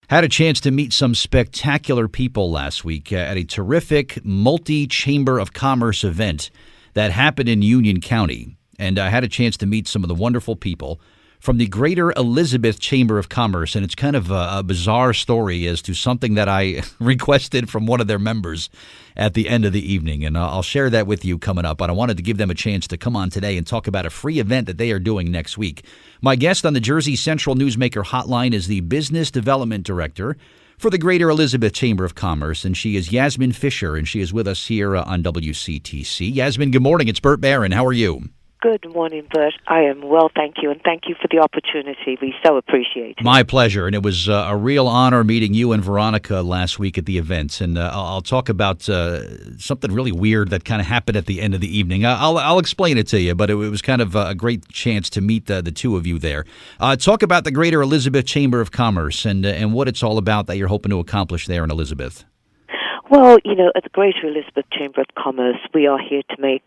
Had a chance to meet some spectacular people last week at a terrific multi-chamber of commerce event that happened in Union County. And I had a chance to meet some of the wonderful people from the Greater Elizabeth Chamber of Commerce. And it's kind of a bizarre story as to something that I requested from one of their members at the end of the evening. And I'll share that with you coming up. But I wanted to give them a chance to come on today and talk about a free event that they are doing next week. My guest on the Jersey Central Newsmaker Hotline is the Business Development Director for the Greater Elizabeth Chamber of Commerce, and she is Yasmin Fisher, and she is with us here on WCTC. Yasmin, good morning. It's Bert Barron. How are you? Good morning, Bert. I am well, thank you, and thank you for the opportunity. We so appreciate it. My pleasure, and it was a real honor meeting you and Veronica last week at the event, and I'll talk about something really weird that kind of happened at the end of the evening. I'll explain it to you, but it was kind of a great chance to meet the two of you there. Talk about the Greater Elizabeth Chamber of Commerce and what it's all about that you're hoping to accomplish there in Elizabeth. Well, at the Greater Elizabeth Chamber of Commerce, we are here to make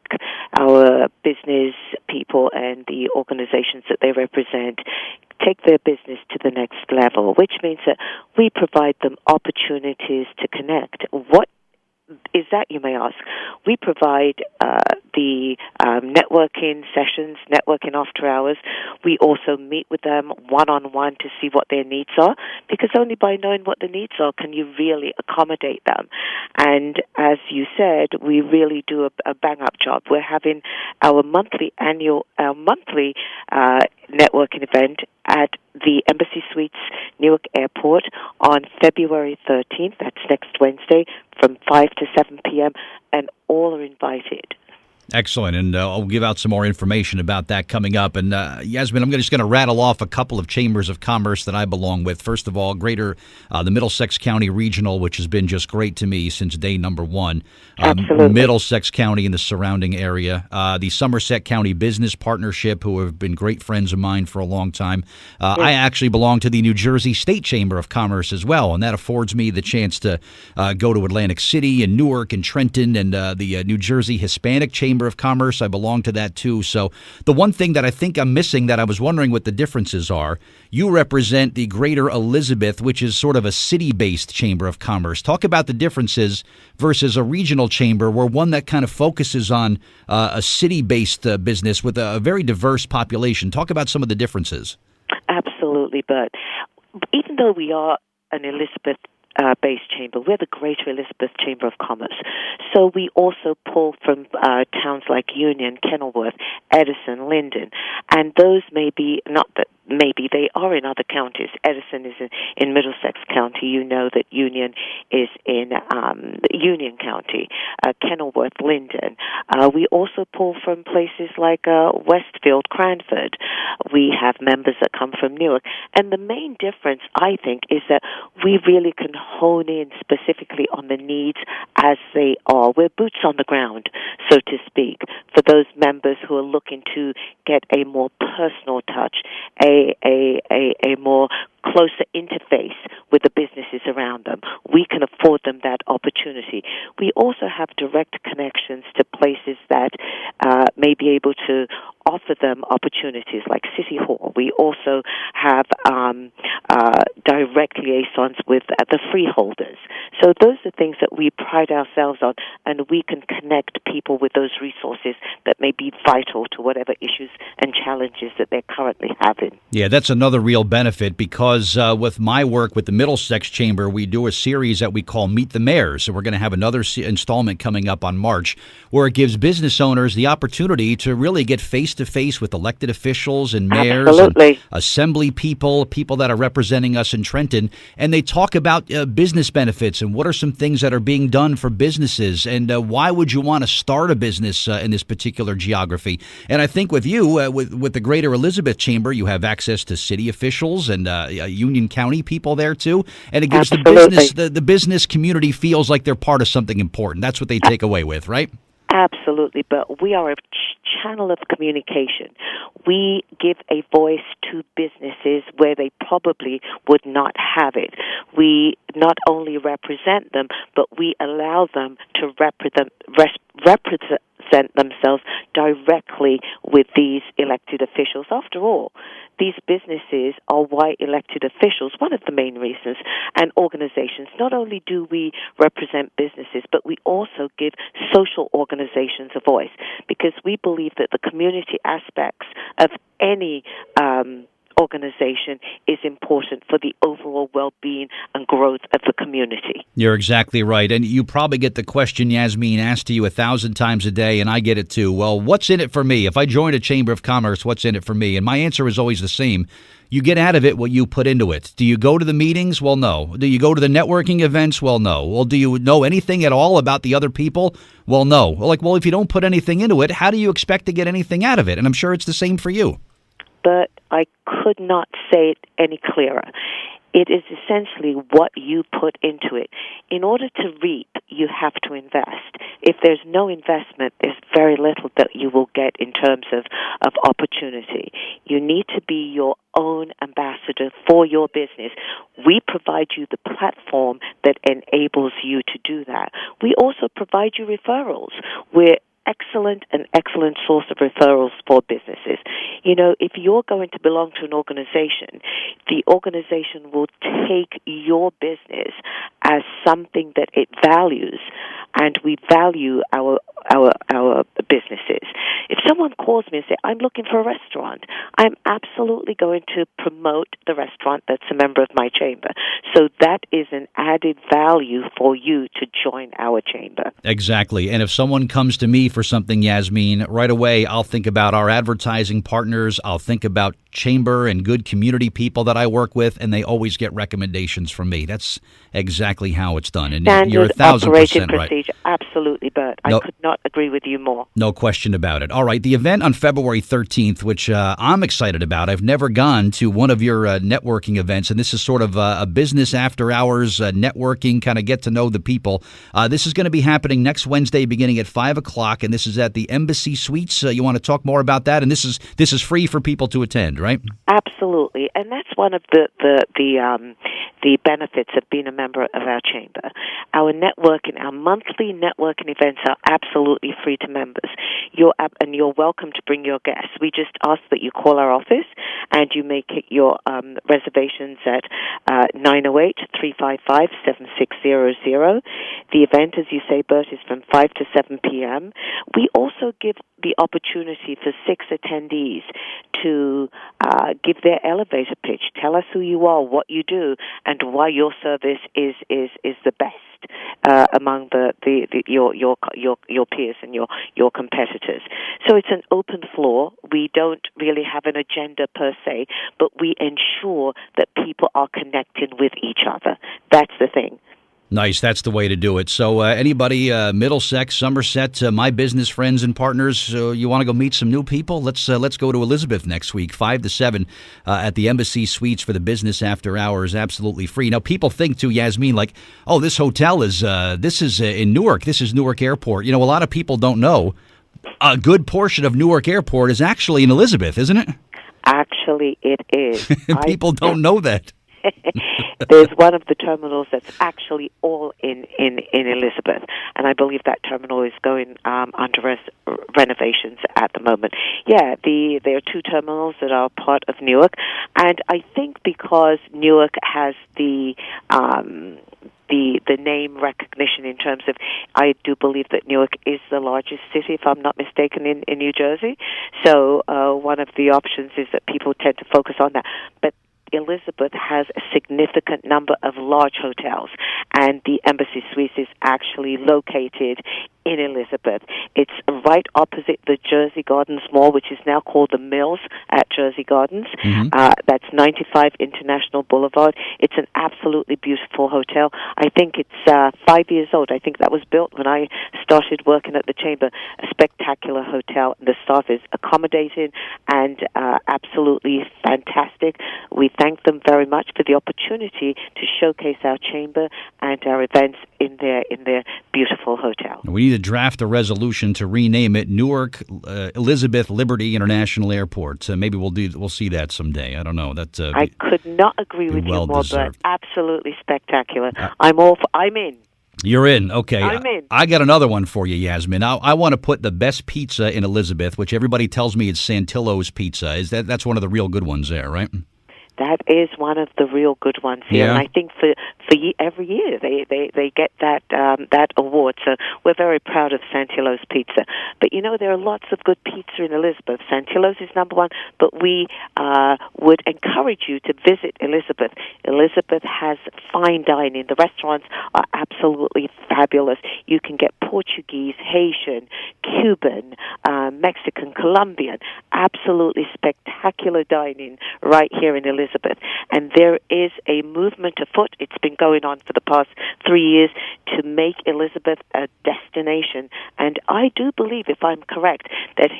our business people and the organizations that they represent take their business to the next level, which means that we provide them opportunities to connect. What is that, you may ask? We provide the networking sessions, networking after hours. We also meet with them one-on-one to see what their needs are, because only by knowing what the needs are can you really accommodate them. And as you said, we really do a bang-up job. We're having our monthly networking event at the Embassy Suites, Newark Airport, on February 13th. That's next Wednesday from 5 to 7 p.m., and all are invited. Excellent, and I'll give out some more information about that coming up. And Yasmin, I'm just going to rattle off a couple of chambers of commerce that I belong with. First of all, the Middlesex County Regional, which has been just great to me since day number one. Absolutely. Middlesex County and the surrounding area. The Somerset County Business Partnership, who have been great friends of mine for a long time. I actually belong to the New Jersey State Chamber of Commerce as well, and that affords me the chance to go to Atlantic City and Newark and Trenton and the New Jersey Hispanic Chamber of Commerce. I belong to that too. So the one thing that I think I'm missing that I was wondering what the differences are, you represent the Greater Elizabeth, which is sort of a city-based chamber of commerce. Talk about the differences versus a regional chamber, where one that kind of focuses on a city-based business with a very diverse population. Talk about some of the differences. Absolutely, but even though we are an Elizabeth based chamber, we're the Greater Elizabeth Chamber of Commerce. So we also pull from towns like Union, Kenilworth, Edison, Linden, and those may be, not that maybe, they are in other counties. Edison is in Middlesex County. You know that Union is in Union County, Kenilworth, Linden. We also pull from places like Westfield, Cranford. We have members that come from Newark. And the main difference, I think, is that we really can hone in specifically on the needs as they are. We're boots on the ground, so to speak, for those members who are looking to get a more personal touch, a more closer interface with the businesses around them. We can afford them that opportunity. We also have direct connections to places that may be able to offer them opportunities like City Hall. We also have direct liaisons with the freeholders. So those are things that we pride ourselves on, and we can connect people with those resources that may be vital to whatever issues and challenges that they're currently having. Yeah, that's another real benefit, because with my work with the Middlesex Chamber, we do a series that we call Meet the Mayors. So we're going to have another installment coming up on March, where it gives business owners the opportunity to really get face-to-face with elected officials and mayors, Absolutely. and assembly people that are representing us in Trenton, and they talk about business benefits and what are some things that are being done for businesses, and why would you want to start a business in this particular geography. And I think with you, with the Greater Elizabeth Chamber, you have access to city officials and Union County people there too, and it gives the business community feels like they're part of something important. That's what they take away with, right? Absolutely, but we are a channel of communication. We give a voice to businesses where they probably would not have it. We not only represent them, but we allow them to represent themselves directly with these elected officials. After all, these businesses are why elected officials, one of the main reasons, and organizations, not only do we represent businesses, but we also give social organizations a voice, because we believe that the community aspects of any organization is important for the overall well-being and growth of the community. You're exactly right. And you probably get the question, Yasmin, asked to you 1,000 times a day, and I get it too. Well, what's in it for me? If I join a Chamber of Commerce, what's in it for me? And my answer is always the same. You get out of it what you put into it. Do you go to the meetings? Well, no. Do you go to the networking events? Well, no. Well, do you know anything at all about the other people? Well, no. Well, if you don't put anything into it, how do you expect to get anything out of it? And I'm sure it's the same for you. But I could not say it any clearer. It is essentially what you put into it. In order to reap, you have to invest. If there's no investment, there's very little that you will get in terms of opportunity. You need to be your own ambassador for your business. We provide you the platform that enables you to do that. We also provide you referrals. We're an excellent source of referrals for businesses. You know, if you're going to belong to an organization, the organization will take your business as something that it values, and we value our businesses. If someone calls me and says, I'm looking for a restaurant, I'm absolutely going to promote the restaurant that's a member of my chamber. So that is an added value for you to join our chamber. Exactly. And if someone comes to me for something, Yasmin, right away I'll think about our advertising partners. I'll think about chamber and good community people that I work with, and they always get recommendations from me. That's exactly how it's done. And Standard you're 1,000% right. Procedure. Absolutely, Bert. I could not agree with you more. No question about it. All right, the event on February 13th, which I'm excited about. I've never gone to one of your networking events, and this is sort of a business after hours networking, kind of get to know the people. This is going to be happening next Wednesday beginning at 5 o'clock, and this is at the Embassy Suites. You want to talk more about that? And this is free for people to attend, right? Absolutely, and that's one of the benefits of being a member of our chamber. Our monthly networking events are absolutely free to members. You're welcome to bring your guests. We just ask that you call our office and you make your reservations at 908-355-7600. The event, as you say, Bert, is from 5 to 7 p.m. We also give the opportunity for 6 attendees to give their elevator pitch. Tell us who you are, what you do, and why your service is the best among your peers and your competitors. So it's an open floor. We don't really have an agenda per se, but we ensure that people are connected with each other. That's the thing. Nice. That's the way to do it. So anybody, Middlesex, Somerset, my business friends and partners, you want to go meet some new people? Let's go to Elizabeth next week, 5 to 7 at the Embassy Suites for the business after hours, absolutely free. Now, people think too, Yasmin, like, oh, this hotel is in Newark. This is Newark Airport. You know, a lot of people don't know a good portion of Newark Airport is actually in Elizabeth, isn't it? Actually, it is. People don't know that. There's one of the terminals that's actually all in Elizabeth, and I believe that terminal is going under renovations at the moment. Yeah, there are 2 terminals that are part of Newark, and I think because Newark has the name recognition in terms of, I do believe that Newark is the largest city, if I'm not mistaken, in New Jersey. So one of the options is that people tend to focus on that. But Elizabeth has a significant number of large hotels, and the Embassy Suites is actually located in Elizabeth. It's right opposite the Jersey Gardens Mall, which is now called the Mills at Jersey Gardens. Mm-hmm. That's 95 International Boulevard. It's an absolutely beautiful hotel. I think it's 5 years old. I think that was built when I started working at the Chamber. A spectacular hotel. The staff is accommodating and absolutely fantastic. We thank them very much for the opportunity to showcase our Chamber and our events in their beautiful hotel. We need to draft a resolution to rename it Newark Elizabeth Liberty International Airport. Maybe we'll see that someday. I don't know. I could not agree with you more, but absolutely spectacular. I'm in. You're in. Okay. I'm in. I got another one for you, Yasmin. I want to put the best pizza in Elizabeth, which everybody tells me is Santillo's Pizza. That's one of the real good ones there, right? That is one of the real good ones here, Yeah. and I think every year they get that award. So we're very proud of Santillo's Pizza. But there are lots of good pizza in Elizabeth. Santillo's is number one, but we would encourage you to visit Elizabeth. Elizabeth has fine dining. The restaurants are absolutely fabulous. You can get Portuguese, Haitian, Cuban, Mexican, Colombian. Absolutely spectacular dining right here in Elizabeth. And there is a movement afoot. It's been going on for the past 3 years to make Elizabeth a destination. And I do believe, if I'm correct, that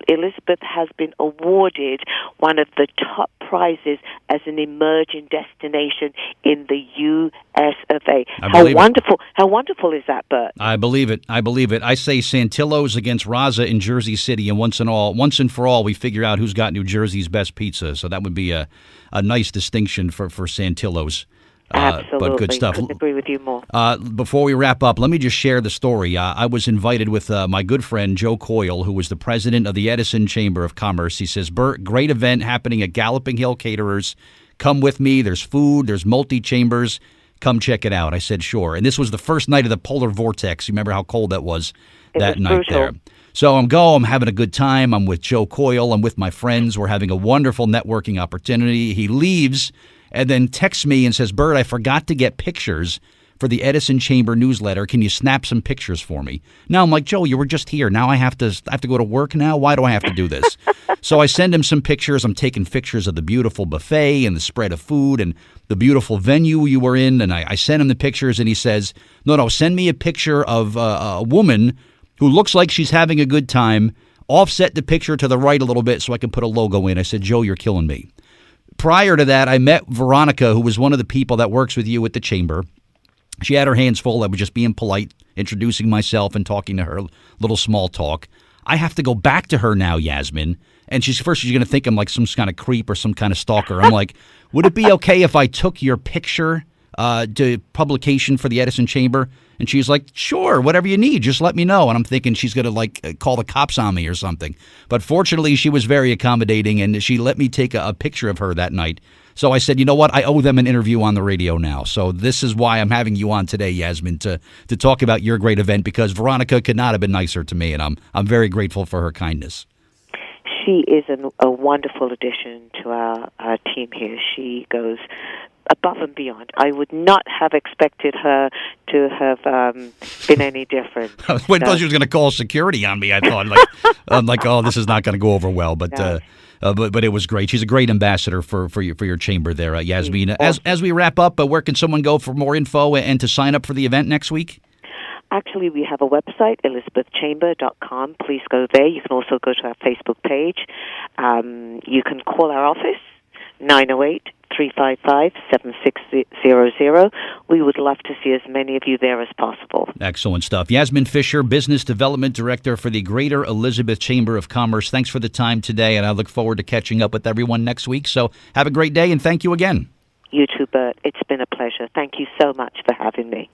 Elizabeth has been awarded one of the top prizes as an emerging destination in the U.S. of A. How wonderful is that, Bert? I believe it. I say Santillo's against Raza in Jersey City, and once and for all, we figure out who's got New Jersey's best pizza. So that would be a nice distinction for Santillo's. Absolutely. But good stuff. Couldn't agree with you more. Before we wrap up, let me just share the story. I was invited with my good friend Joe Coyle, who was the president of the Edison Chamber of Commerce. He says, Bert, great event happening at Galloping Hill Caterers. Come with me. There's food. There's multi-chambers. Come check it out. I said, sure. And this was the first night of the polar vortex. You remember how cold that was that night there. So I'm having a good time. I'm with Joe Coyle. I'm with my friends. We're having a wonderful networking opportunity. He leaves and then texts me and says, Bert, I forgot to get pictures for the Edison Chamber newsletter. Can you snap some pictures for me? Now I'm like, Joe, you were just here. Now I have to go to work now? Why do I have to do this? So I send him some pictures. I'm taking pictures of the beautiful buffet and the spread of food and the beautiful venue you were in. And I sent him the pictures, and he says, no, send me a picture of a woman who looks like she's having a good time. Offset the picture to the right a little bit so I can put a logo in. I said, Joe, you're killing me. Prior to that, I met Veronica, who was one of the people that works with you at the chamber. She had her hands full. I was just being polite, introducing myself and talking to her, little small talk. I have to go back to her now, Yasmin. And she's going to think I'm like some kind of creep or some kind of stalker. I'm like, would it be okay if I took your picture to publication for the Edison Chamber? And she's like, sure, whatever you need, just let me know. And I'm thinking she's going to call the cops on me or something. But fortunately, she was very accommodating, and she let me take a picture of her that night. So I said, you know what? I owe them an interview on the radio now. So this is why I'm having you on today, Yasmin, to talk about your great event, because Veronica could not have been nicer to me, and I'm very grateful for her kindness. She is a wonderful addition to our team here. She goes above and beyond. I would not have expected her to have been any different. I thought she was going to call security on me. I thought, I'm like, oh, this is not going to go over well. But No. But it was great. She's a great ambassador for your chamber there, Yasmin. Awesome. As we wrap up, where can someone go for more info and to sign up for the event next week? Actually, we have a website, elizabethchamber.com. Please go there. You can also go to our Facebook page. You can call our office, 908-355-7600. We would love to see as many of you there as possible. Excellent stuff. Yasmin Fisher, Business Development Director for the Greater Elizabeth Chamber of Commerce. Thanks for the time today, and I look forward to catching up with everyone next week. So have a great day, and thank you again. You too, Bert. It's been a pleasure. Thank you so much for having me.